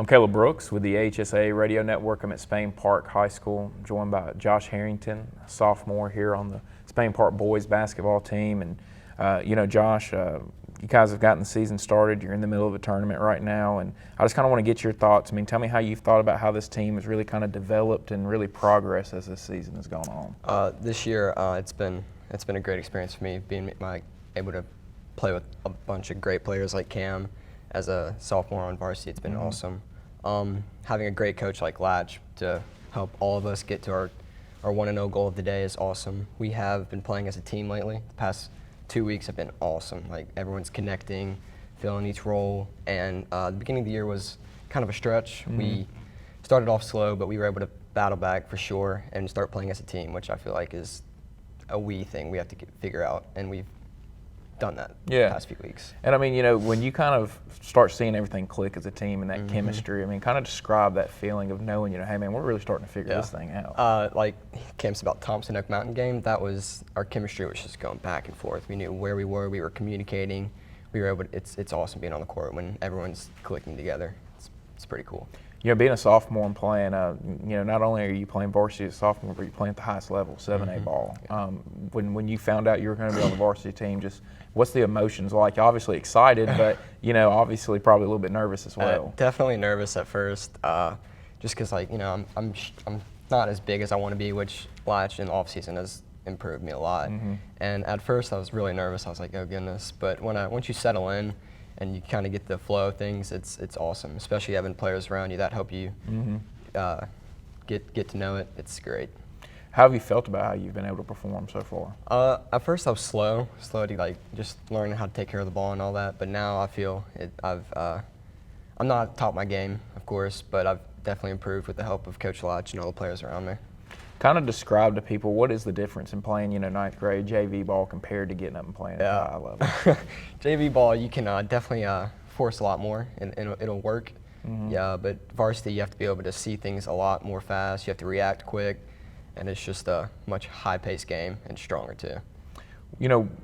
I'm Caleb Brooks with the AHSAA Radio Network. I'm at Spain Park High School, joined by Josh Harrington, a sophomore here on the Spain Park boys basketball team. And Josh, you guys have gotten the season started. You're in the middle of a tournament right now, and I just kind of want to get your thoughts. I mean, tell me how you've thought about how this team has really kind of developed and really progressed as this season has gone on. This year, it's been a great experience for me, being able to play with a bunch of great players like Cam. As a sophomore on varsity, it's been awesome. Having a great coach like Latch to help all of us get to our 1-0 goal of the day is awesome. We have been playing as a team lately. The past 2 weeks have been awesome. Like, everyone's connecting, filling each role, and the beginning of the year was kind of a stretch. We started off slow, but we were able to battle back for sure and start playing as a team, which I feel like is a we thing we have to figure out, and we've done that the past few weeks. And I mean, when you kind of start seeing everything click as a team and that chemistry, I mean, kind of describe that feeling of knowing, hey man, we're really starting to figure this thing out. Like Cam's about Thompson Oak Mountain game, that was, our chemistry was just going back and forth. We knew where we were communicating, we were able to, it's awesome being on the court when everyone's clicking together. It's pretty cool. Being a sophomore and playing, not only are you playing varsity as a sophomore, but you're playing at the highest level, 7A ball. When you found out you were going to be on the varsity team, just what's the emotions like? You're obviously excited, but obviously probably a little bit nervous as well. Definitely nervous at first, just because I'm not as big as I want to be, which Latch in the off season has improved me a lot. And at first I was really nervous. I was like, oh goodness. But once you settle in and you kind of get the flow of things, it's awesome, especially having players around you that help you get to know it. It's great. How have you felt about how you've been able to perform so far? At first I was slow to just learning how to take care of the ball and all that, but now I feel I'm not at the top of my game, of course, but I've definitely improved with the help of Coach Lodge and all the players around me. Kind of describe to people what is the difference in playing, ninth grade JV ball compared to getting up and playing at a high level. JV ball, you can definitely force a lot more, and it'll work. Yeah, but varsity, you have to be able to see things a lot more fast. You have to react quick, and it's just a much high-paced game and stronger too.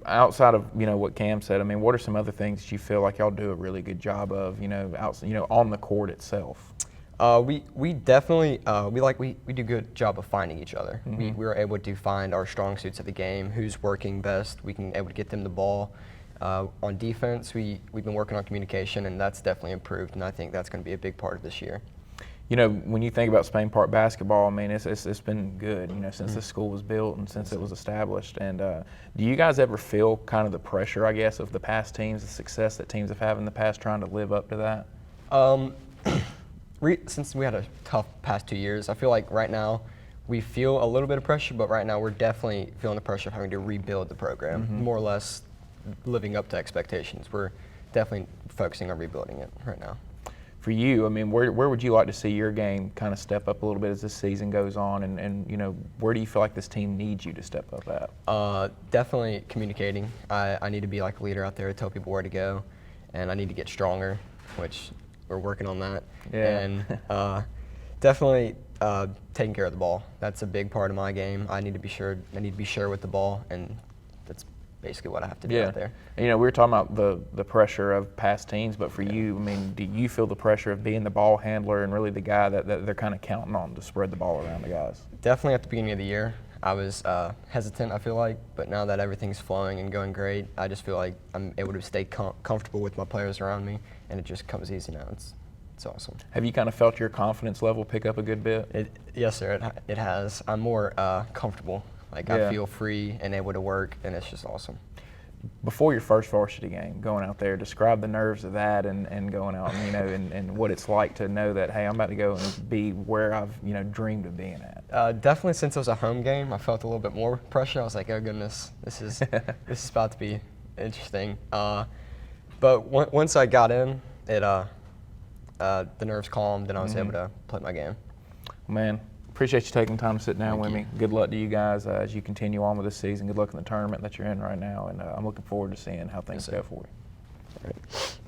Outside of what Cam said, I mean, what are some other things that you feel like y'all do a really good job of, on the court itself? We definitely we do a good job of finding each other. We were able to find our strong suits of the game, who's working best. We can able to get them the ball. On defense, we've been working on communication, and that's definitely improved. And I think that's going to be a big part of this year. When you think about Spain Park basketball, I mean, it's been good, since the school was built and since it was established. And do you guys ever feel kind of the pressure, I guess, of the past teams, the success that teams have had in the past, trying to live up to that? Since we had a tough past 2 years, I feel like right now we feel a little bit of pressure, but right now we're definitely feeling the pressure of having to rebuild the program, more or less living up to expectations. We're definitely focusing on rebuilding it right now. For you, I mean, where would you like to see your game kind of step up a little bit as this season goes on, and where do you feel like this team needs you to step up at? Definitely communicating. I need to be like a leader out there to tell people where to go, and I need to get stronger, which we're working on that. Yeah. And definitely taking care of the ball. That's a big part of my game. I need to be sure with the ball, and that's basically what I have to do out there. And, we were talking about the pressure of past teams, but for you, I mean, do you feel the pressure of being the ball handler and really the guy that they're kind of counting on to spread the ball around the guys? Definitely at the beginning of the year, I was hesitant, I feel like, but now that everything's flowing and going great, I just feel like I'm able to stay comfortable with my players around me, and it just comes easy now. It's awesome. Have you kind of felt your confidence level pick up a good bit? Yes, sir, it has. I'm more comfortable. Like, I feel free and able to work, and it's just awesome. Before your first varsity game, going out there, describe the nerves of that and going out and, and what it's like to know that, hey, I'm about to go and be where I've, dreamed of being at. Definitely, since it was a home game, I felt a little bit more pressure. I was like, oh goodness, this is about to be interesting. But once I got in, the nerves calmed, and I was able to play my game. Man, appreciate you taking time to sit down with me. Good luck to you guys as you continue on with this season. Good luck in the tournament that you're in right now, and I'm looking forward to seeing how things go for you. All right.